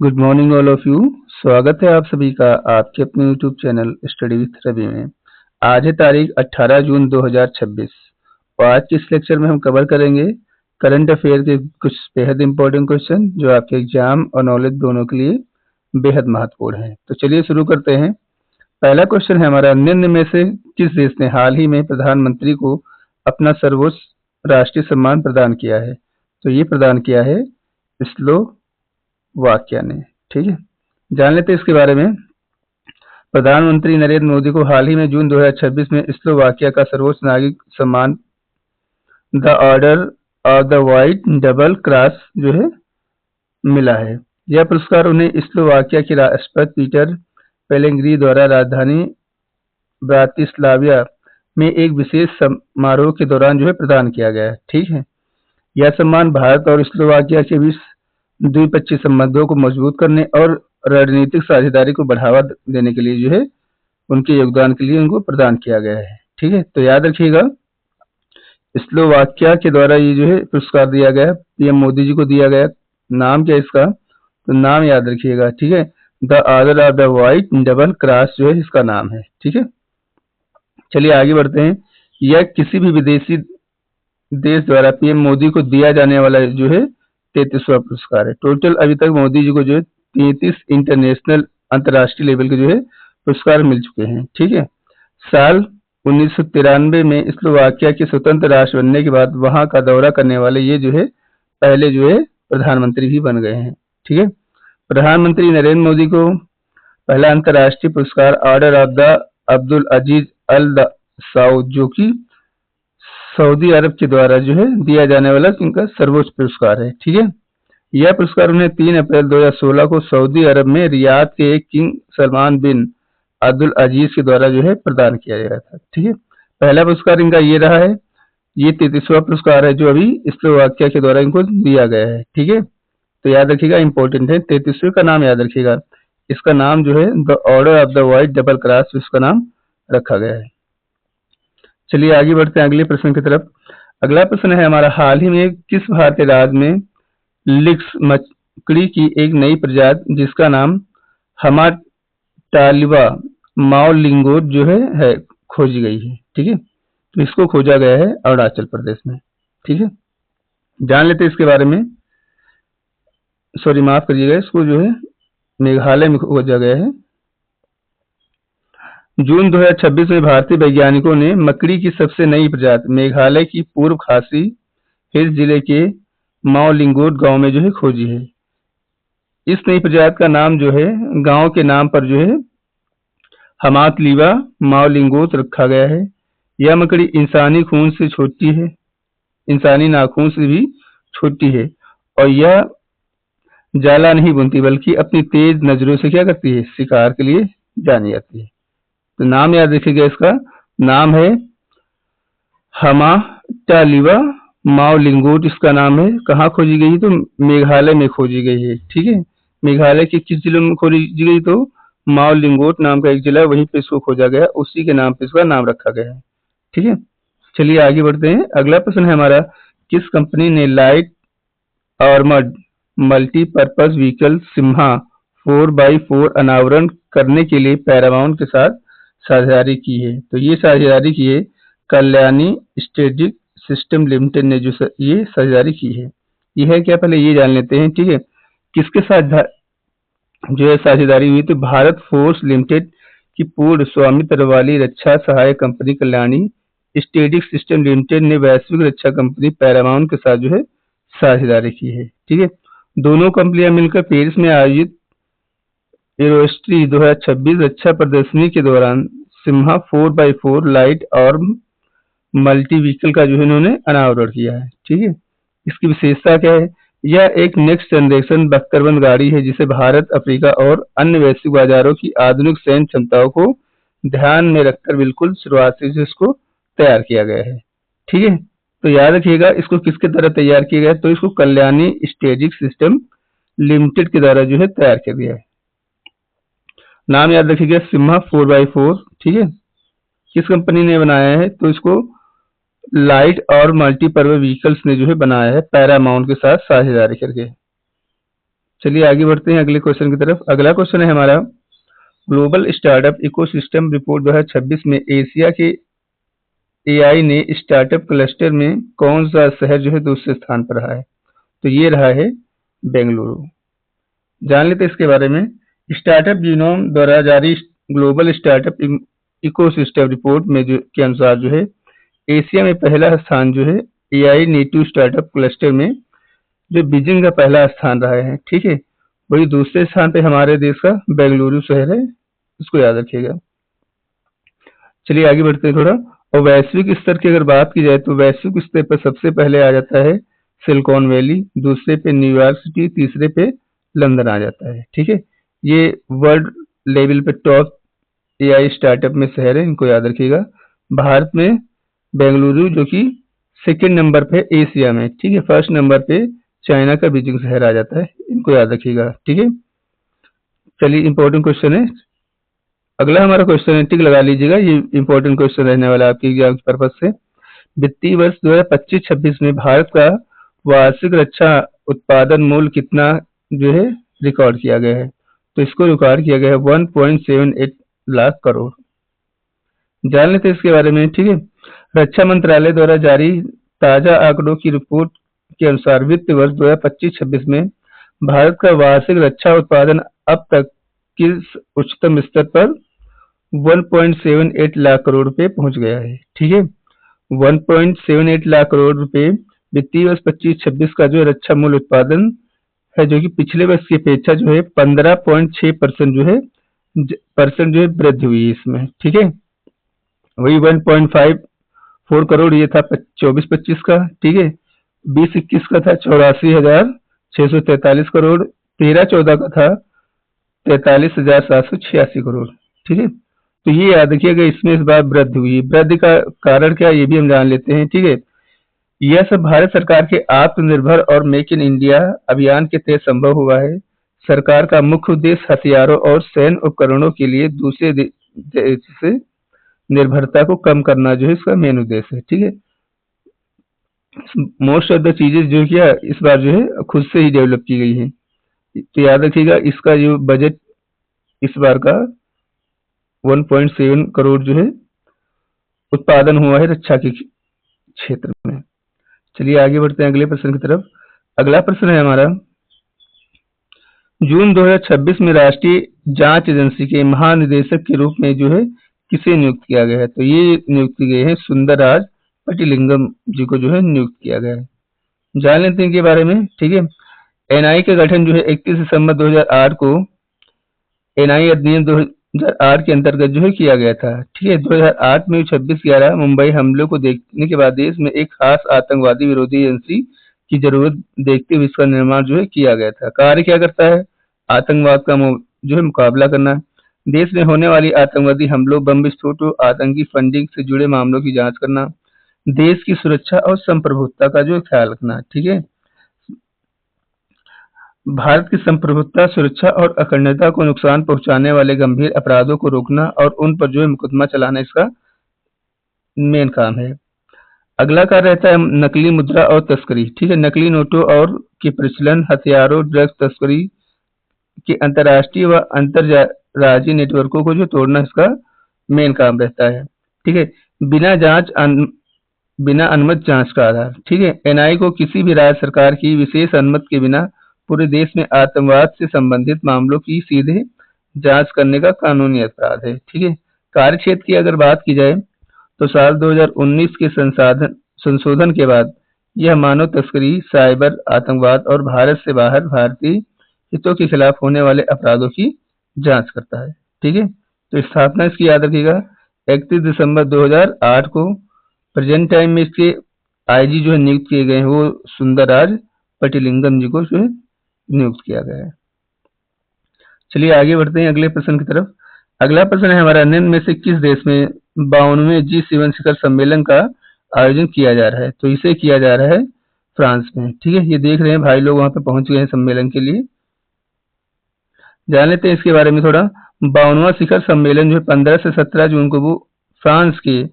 Good morning all of you. स्वागत है आप सभी का आपके अपने YouTube channel study with Ravi में। आज है तारीख 18 जून 2026 और आज के इस लेक्चर में हम कवर करेंगे करंट अफेयर के कुछ बेहद इंपॉर्टेंट क्वेश्चन जो आपके एग्जाम और नॉलेज दोनों के लिए बेहद महत्वपूर्ण है। तो चलिए शुरू करते हैं। पहला क्वेश्चन है हमारा, निम्न में से किस देश ने हाल ही में प्रधानमंत्री को अपना सर्वोच्च राष्ट्रीय सम्मान प्रदान किया है? तो ये प्रदान किया है स्लोवाकिया ने। ठीक है, जान लेते हैं इसके बारे में। प्रधानमंत्री नरेंद्र मोदी को हाल ही में जून 2026 में स्लोवाकिया का सर्वोच्च नागरिक सम्मान the order of the white double cross जो है मिला है। यह पुरस्कार उन्हें स्लोवाकिया के राष्ट्रपति पीटर पेलेग्रिनी द्वारा राजधानी ब्रातिस्लाविया में एक विशेष समारोह के दौरान जो है प्रदान किया गया है। ठीक है, यह सम्मान भारत और स्लोवाकिया के बीच द्विपक्षीय संबंधों को मजबूत करने और रणनीतिक साझेदारी को बढ़ावा देने के लिए जो है उनके योगदान के लिए उनको प्रदान किया गया है। ठीक है, तो याद रखिएगा स्लोवाकिया के द्वारा ये जो है पुरस्कार दिया गया, पीएम मोदी जी को दिया गया। नाम क्या है इसका? तो नाम याद रखिएगा। ठीक है, the order of the white double cross जो है इसका नाम है। ठीक है, चलिए आगे बढ़ते हैं। यह किसी भी विदेशी देश द्वारा पीएम मोदी को दिया जाने वाला जो है 33वां पुरस्कार है। टोटल अभी तक मोदी जी को जो है 33 इंटरनेशनल अंतर्राष्ट्रीय लेवल के जो है पुरस्कार मिल चुके हैं। ठीक है, साल 1993 में स्लोवाकिया के स्वतंत्र राष्ट्र बनने के बाद वहां का दौरा करने वाले ये जो है पहले जो है प्रधानमंत्री भी बन गए हैं। ठीक है, प्रधानमंत्री नरेंद्र मोदी को पहला अंतर्राष्ट्रीय पुरस्कार ऑर्डर ऑफ द अब्दुल अजीज अल सऊद जो कि सऊदी अरब के द्वारा जो है दिया जाने वाला इनका सर्वोच्च पुरस्कार है। ठीक है, यह पुरस्कार उन्हें 3 अप्रैल 2016 को सऊदी अरब में रियाद के किंग सलमान बिन अब्दुल अजीज के द्वारा जो है प्रदान किया गया था। ठीक है, पहला पुरस्कार इनका ये रहा है। ये 33वां पुरस्कार है जो अभी स्लोवाकिया के द्वारा इनको दिया गया है। ठीक है, तो याद रखिएगा, इंपॉर्टेंट है। 33वें का नाम याद रखिएगा। इसका नाम जो है the order of the white double cross इसका नाम रखा गया है। चलिए आगे बढ़ते हैं अगले प्रश्न की तरफ। अगला प्रश्न है हमारा, हाल ही में किस भारतीय राज्य में लिक्स मकड़ी की एक नई प्रजाति जिसका नाम हमाटालिवा माओलिंगोट जो है खोजी गई है। ठीक है, तो इसको खोजा गया है अरुणाचल प्रदेश में। ठीक है, जान लेते हैं इसके बारे में। सॉरी, माफ करिएगा, इसको जो है मेघालय में खोजा गया है। जून 2026 में भारतीय वैज्ञानिकों ने मकड़ी की सबसे नई प्रजाति मेघालय की पूर्व खासी हिल्स जिले के माओलिंगोट गांव में जो है खोजी है। इस नई प्रजाति का नाम जो है गांव के नाम पर जो है हमातलीवा माओलिंगोट रखा गया है। यह मकड़ी इंसानी खून से छोटी है, इंसानी नाखून से भी छोटी है और यह जाला नहीं बुनती बल्कि अपनी तेज नजरों से क्या करती है, शिकार के लिए जानी जाती है। तो नाम याद रखिएगा, इसका नाम है हमाटालिवा माओलिंगोट इसका नाम है। कहाँ खोजी गई? तो मेघालय में खोजी गई है। ठीक है, मेघालय के किस जिले में खोजी गई? तो माओलिंगोट नाम का एक जिला है, वहीं पे इसको खोजा गया, उसी के नाम पे इसका नाम रखा गया है। ठीक है, चलिए आगे बढ़ते हैं। अगला प्रश्न है हमारा, किस कंपनी ने light armoured multipurpose vehicle Simha 4x4 अनावरण करने के लिए पैरामाउंट के साथ साझेदारी की है? तो ये साझेदारी की है कल्याणी स्ट्रेटेजिक सिस्टम लिमिटेड ने जो ये साझेदारी की है। ये है क्या, पहले ये जान लेते हैं। ठीक है, किसके साथ जो है साझेदारी हुई? तो भारत फोर्स लिमिटेड की पूर्ण स्वामित्व वाली रक्षा सहायक company Kalyani strategic system limited ने वैश्विक रक्षा कंपनी पैरामाउंट के साथ जो है साझेदारी की है। ठीक है, दोनों कंपनियां मिलकर पेरिस में आयोजित एरोस्ट्री 2026 रक्षा प्रदर्शनी के दौरान सिम्हा 4x4 लाइट और मल्टी व्हीकल का जो है इन्होंने अनावरण किया है। ठीक है, इसकी विशेषता क्या है? यह एक नेक्स्ट जनरेशन बख्तरबंद गाड़ी है जिसे भारत, अफ्रीका और अन्य वैश्विक बाजारों की आधुनिक सैन्य क्षमताओं को ध्यान में रखकर बिल्कुल शुरुआत से इसको तैयार किया गया है। ठीक है, तो याद रखिएगा, इसको किसके द्वारा तैयार किया गया? तो इसको कल्याणी स्ट्रेटेजिक सिस्टम लिमिटेड के द्वारा जो है तैयार किया गया है। नाम याद रखिएगा, सिम्हा 4x4। ठीक है, किस कंपनी ने बनाया है? तो इसको लाइट और मल्टीपर्पज व्हीकल्स ने जो है बनाया है पैरामाउंट के साथ साझेदारी करके। चलिए आगे बढ़ते हैं अगले क्वेश्चन की तरफ। अगला क्वेश्चन है हमारा, ग्लोबल स्टार्टअप इकोसिस्टम रिपोर्ट 2026 में एशिया के एआई ने स्टार्टअप क्लस्टर में कौन सा शहर जो है दूसरे स्थान पर रहा है? तो ये रहा है बेंगलुरु। जान लेते हैं इसके बारे में। स्टार्टअप जीनोम द्वारा जारी ग्लोबल स्टार्टअप इकोसिस्टम रिपोर्ट में जो के अनुसार जो है एशिया में पहला स्थान जो है एआई नेटिव स्टार्टअप क्लस्टर में जो बीजिंग का पहला स्थान रहा है, ठीक है। वही दूसरे स्थान पे हमारे देश का बेंगलुरु शहर है, इसको याद रखिएगा। चलिए आगे बढ़ते हैं थोड़ा। और वैश्विक स्तर की अगर बात की जाए तो वैश्विक स्तर पर सबसे पहले आ जाता है सिलिकॉन वैली, दूसरे पे न्यूयॉर्क सिटी, तीसरे पे लंदन आ जाता है, ठीक है। ये वर्ल्ड लेवल पे टॉप एआई स्टार्टअप में शहर है, इनको याद रखिएगा। भारत में बेंगलुरु जो कि सेकंड नंबर पे एशिया में, ठीक है। फर्स्ट नंबर पे चाइना का बीजिंग शहर आ जाता है, इनको याद रखिएगा, ठीक है। चलिए इंपॉर्टेंट क्वेश्चन है। अगला हमारा क्वेश्चन है, टिक लगा लीजिएगा, ये इंपॉर्टेंट क्वेश्चन रहने वाला है आपके एग्जाम पर्पज से। वित्तीय वर्ष 2025-26 में भारत का वार्षिक रक्षा उत्पादन मूल्य कितना जो है रिकॉर्ड किया गया है? तो इसको रिकॉर्ड किया गया है 1.78 लाख करोड़। जान लेते हैं इसके बारे में, ठीक है। रक्षा मंत्रालय द्वारा जारी ताजा आंकड़ों की रिपोर्ट के अनुसार वित्त वर्ष 2025-26 में भारत का वार्षिक रक्षा उत्पादन अब तक किस उच्चतम स्तर पर 1.78 लाख करोड़ रुपए पहुंच गया है, ठीक है। 1.78 लाख करोड़ रुपए वित्तीय वर्ष 25-26 का जो रक्षा मूल्य उत्पादन है, जो कि पिछले वर्ष की अपेक्षा जो है 15.6% जो है वृद्धि हुई है इसमें, ठीक है। वही 1.54 करोड़ ये था 24-25 का, ठीक है। 20-21 का था 84,643 करोड़, 13-14 का था 43,786 करोड़, ठीक है। तो ये याद रखिएगा, इसमें इस बार वृद्धि हुई। वृद्धि का कारण क्या, ये भी हम जान लेते हैं, ठीक है। यह सब भारत सरकार के आत्मनिर्भर और मेक इन इंडिया अभियान के तहत संभव हुआ है। सरकार का मुख्य उद्देश्य हथियारों और सैन्य उपकरणों के लिए दूसरे देश से निर्भरता को कम करना जो है इसका मेन उद्देश्य है, ठीक है। मोस्ट ऑफ द चीजें जो किया इस बार जो है खुद से ही डेवलप की गई है। तो याद रखिएगा, इसका जो बजट इस बार का 1.7 करोड़ जो है उत्पादन हुआ है रक्षा के क्षेत्र में। चलिए आगे बढ़ते हैं अगले प्रश्न की तरफ। अगला प्रश्न है हमारा, जून 2026 में राष्ट्रीय जांच एजेंसी के महानिदेशक के रूप में जो है किसे नियुक्त किया गया है? तो ये नियुक्त किए गए हैं सुंदरराज पटिलिंगम जी को जो है नियुक्त किया गया है। जान लेते हैं इनके बारे में, ठीक है। एनआई का गठन जो है 31 दिसंबर 2008 को एनआई अधिनियम 2008 के अंतर्गत जो है किया गया था, ठीक है। 2008 में 26/11 मुंबई हमलों को देखने के बाद देश में एक खास आतंकवादी विरोधी एजेंसी की जरूरत देखते हुए इसका निर्माण जो है किया गया था। कार्य क्या करता है? आतंकवाद का जो है मुकाबला करना, देश में होने वाली आतंकवादी हमलों, बम विस्फोटों, आतंकी फंडिंग से जुड़े मामलों की जांच करना, देश की सुरक्षा और संप्रभुता का जो ख्याल रखना, ठीक है। भारत की संप्रभुता, सुरक्षा और अखंडता को नुकसान पहुंचाने वाले गंभीर अपराधों को रोकना और उन पर जो है मुकदमा चलाना इसका मेन काम है। अगला कार्य रहता है नकली मुद्रा और तस्करी, ठीक है। नकली नोटों और के प्रचलन, हथियारों, ड्रग्स तस्करी के अंतर्राष्ट्रीय व अंतरराज्यीय नेटवर्कों को जो तोड़ना इसका मेन काम रहता है, ठीक है। बिना अनुमति जांच का आधार, ठीक है। एनआई को किसी भी राज्य सरकार की विशेष अनुमति के बिना पूरे देश में आतंकवाद से संबंधित मामलों की सीधे जांच करने का कानूनी अपराध है, ठीक है। कार्य क्षेत्र की अगर बात की जाए तो साल 2019 के संशोधन के बाद यह मानव तस्करी, साइबर आतंकवाद और भारत से बाहर भारतीय हितों के खिलाफ होने वाले अपराधों की जांच करता है, ठीक है। तो स्थापना इसकी याद रखिएगा 31 दिसंबर 2008 को। प्रेजेंट टाइम में इसके आईजी जो है नियुक्त किए गए हैं वो सुंदरराज पटिलिंगम जी को जो है नियुक्त किया गया है। चलिए आगे बढ़ते हैं अगले प्रश्न की तरफ। अगला प्रश्न है हमारा, निम्न में से किस देश में 52वें G7 शिखर सम्मेलन का आयोजन किया जा रहा है? तो इसे किया जा रहा है फ्रांस में, ठीक है। ये देख रहे हैं भाई लोग वहां पे पहुंच गए हैं सम्मेलन के लिए। जान लेते हैं इसके बारे में थोड़ा। 52वां शिखर सम्मेलन जो है 15 से 17 जून को वो फ्रांस के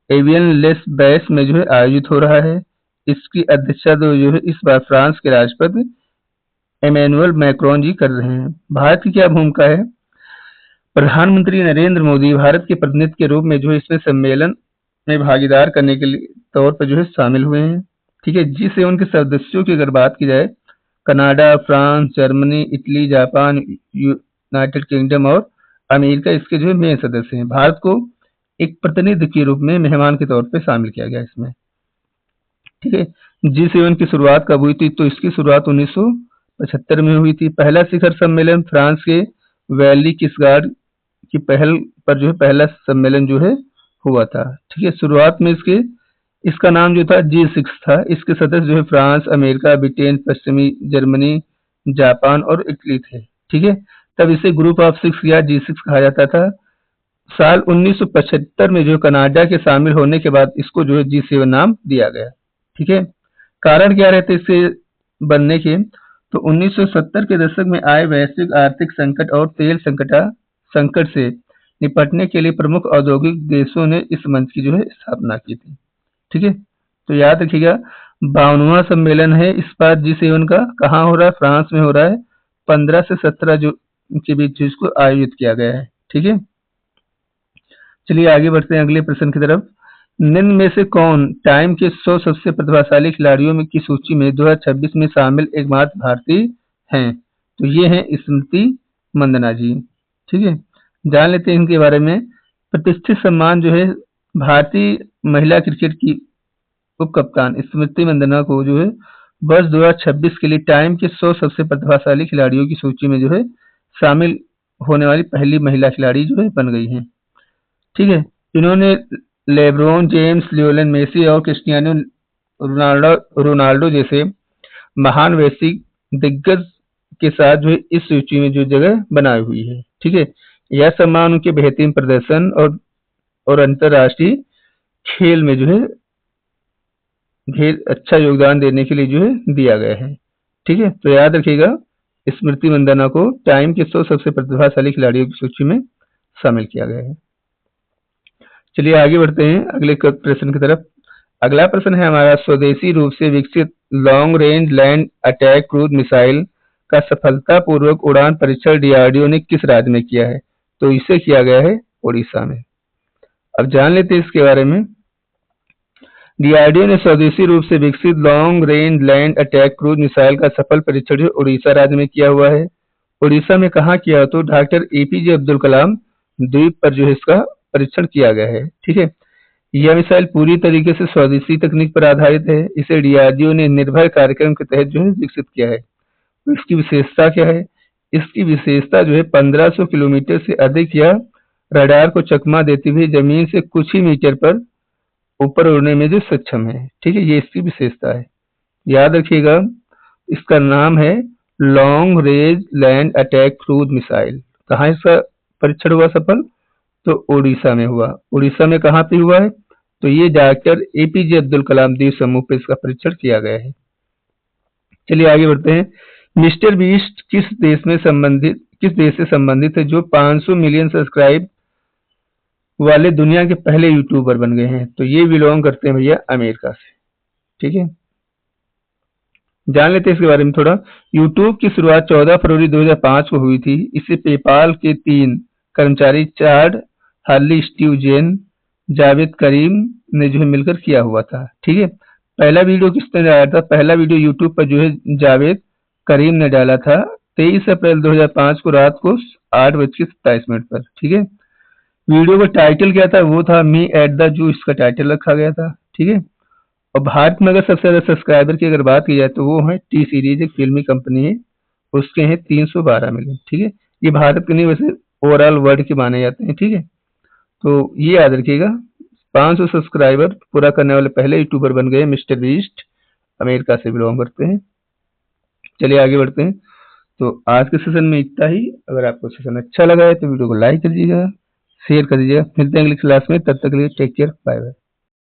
एवियन लेस बैस में जो है आयोजित हो रहा है। इसकी अध्यक्षता जो है इस बार फ्रांस के राष्ट्रपति इमैनुअल मैक्रोन जी कर रहे हैं। भारत की क्या भूमिका है? प्रधानमंत्री नरेंद्र मोदी भारत के प्रतिनिधि के रूप में जो है इसमें सम्मेलन में भागीदार करने के लिए तौर पर जो है शामिल हुए हैं। ठीक है, G7 के सदस्यों की अगर बात की जाए, Canada, France, Germany, Italy, Japan, United kingdom और अमेरिका इसके जो है मेन सदस्य हैं। भारत को एक प्रतिनिधि के रूप में मेहमान के तौर पे शामिल किया गया इसमें। ठीक है, G7 की शुरुआत कब हुई थी? तो इसकी शुरुआत 1975 में हुई थी। पहला शिखर सम्मेलन फ्रांस के वैली किसगार्ड की पहल पर जो है पहला सम्मेलन जो है हुआ था। ठीक है, शुरुआत में इसका नाम जो था G6 था। इसके सदस्य जो है फ्रांस, अमेरिका, ब्रिटेन, पश्चिमी जर्मनी, जापान और इटली थे। ठीक है, तब इसे ग्रुप ऑफ 6 या G6 कहा जाता था। साल 1975 में जो कनाडा के शामिल होने के बाद इसको जो है G7 नाम दिया गया। ठीक है, कारण क्या रहते इसके बनने के? तो 1970 के दशक में आए वैश्विक आर्थिक संकट और तेल संकट से निपटने के लिए प्रमुख औद्योगिक देशों ने इस मंच की जो है स्थापना की थी। ठीक है, तो याद रखिएगा 52वां सम्मेलन है इस बार G7 का। कहाँ हो रहा है? फ्रांस में हो रहा है। 15 से 17 जो के बीच इसको आयोजित किया गया है। ठीक है, चलिए आगे बढ़ते हैं अगले प्रश्न की तरफ। निम्न में से कौन टाइम के 100 सबसे प्रतिभाशाली खिलाड़ियों में की सूची में 2026 में शामिल एकमात्र भारतीय हैं? तो ये हैं स्मृति मंदना जी। ठीक है, जान लेते हैं इनके बारे में। प्रतिष्ठित सम्मान जो है भारतीय महिला क्रिकेट की उप कप्तान स्मृति मंदना को जो है वर्ष 2026 के लिए टाइम के 100 सबसे प्रतिभाशाली खिलाड़ियों की सूची में जो है शामिल होने वाली पहली महिला खिलाड़ी जो है बन गई हैं। ठीक है, इन्होंने लेब्रोन जेम्स, लियोनेल मेसी और क्रिस्टियानो रोनाल्डो जैसे महान वैश्विक दिग्गज के साथ जो है इस सूची में जो जगह बनाई हुई है। ठीक है, यह सम्मान उनके बेहतरीन प्रदर्शन और अंतर्राष्ट्रीय खेल में जो है ढेर अच्छा योगदान देने के लिए जो है दिया गया है। ठीक है, तो याद रखिएगा स्मृति मंदाना को टाइम के 100 सबसे प्रतिभाशाली खिलाड़ियों की सूची में शामिल किया गया है। चलिए आगे बढ़ते हैं अगले प्रश्न की तरफ। अगला प्रश्न है हमारा, स्वदेशी रूप से विकसित long range land attack cruise missile का सफलतापूर्वक उड़ान परीक्षण डीआरडीओ ने किस राज्य में किया है? तो इसे किया गया है उड़ीसा में। अब जान लेते हैं इसके बारे में। डीआरडीओ ने स्वदेशी रूप से विकसित long range land attack cruise missile का सफल परीक्षण जो उड़ीसा राज्य में किया हुआ है। उड़ीसा में कहाँ किया? तो डॉक्टर एपीजे अब्दुल कलाम द्वीप पर जो है इसका परीक्षण किया गया है। ठीक है, यह मिसाइल पूरी तरीके से स्वदेशी तकनीक पर आधारित है। इसे डीआरडीओ ने निर्भय कार्यक्रम के तहत जो है विकसित किया है। तो इसकी विशेषता क्या है? इसकी विशेषता जो है 1500 किलोमीटर से अधिक या रडार को चकमा देते हुए जमीन से कुछ ही मीटर पर ऊपर उड़ने में जो सक्षम है। ठीक है, ये इसकी विशेषता है। याद रखिएगा इसका नाम है long range land attack cruise missile. कहाँ इसका परीक्षण हुआ सफल? तो उड़ीसा में हुआ। उड़ीसा में कहाँ पे हुआ है? तो ये डॉक्टर एपीजे अब्दुल कलाम द्वीप समूह पे इसका परीक्षण किया गया है। चलिए आगे बढ़ते हैं। मिस्टर बीस्ट किस देश से संबंधित है जो 500 मिलियन सब्सक्राइब वाले दुनिया के पहले यूट्यूबर बन गए हैं? तो ये बिलोंग करते हैं भैया अमेरिका से। ठीक है, जान लेते हैं इसके बारे में थोड़ा। यूट्यूब की शुरुआत 14 फरवरी 2005 को हुई थी। इसे पेपाल के 3 कर्मचारी चार्ड हार्ली, स्टीव जेन, जावेद करीम ने जो है मिलकर किया हुआ था। ठीक है, पहला वीडियो किसने डाला था? पहला वीडियो यूट्यूब पर जो है जावेद करीम ने डाला था 23 अप्रैल 2005 को रात को 8:27 पर। ठीक है, वीडियो का टाइटल क्या था? वो था मी एट द जू, इसका टाइटल रखा गया था। ठीक है, और भारत में अगर सबसे ज्यादा सब्सक्राइबर की अगर बात की जाए तो वो है टी सीरीज, एक फिल्मी कंपनी है, उसके हैं 312 मिलियन। ठीक है, ये भारत के नहीं वैसे ओवरऑल वर्ल्ड के माने जाते हैं। ठीक है, तो ये याद रखिएगा 500 सब्सक्राइबर पूरा करने वाले पहले यूट्यूबर बन गए मिस्टर बीस्ट, अमेरिका से बिलोंग करते हैं। चलिए आगे बढ़ते हैं। तो आज के सेशन में इतना ही। अगर आपको सेशन अच्छा लगा है तो वीडियो को लाइक कर दीजिएगा, शेयर कर दीजिएगा। मिलते हैं अगली क्लास में, तब तक के लिए टेक केयर, बाय बाय।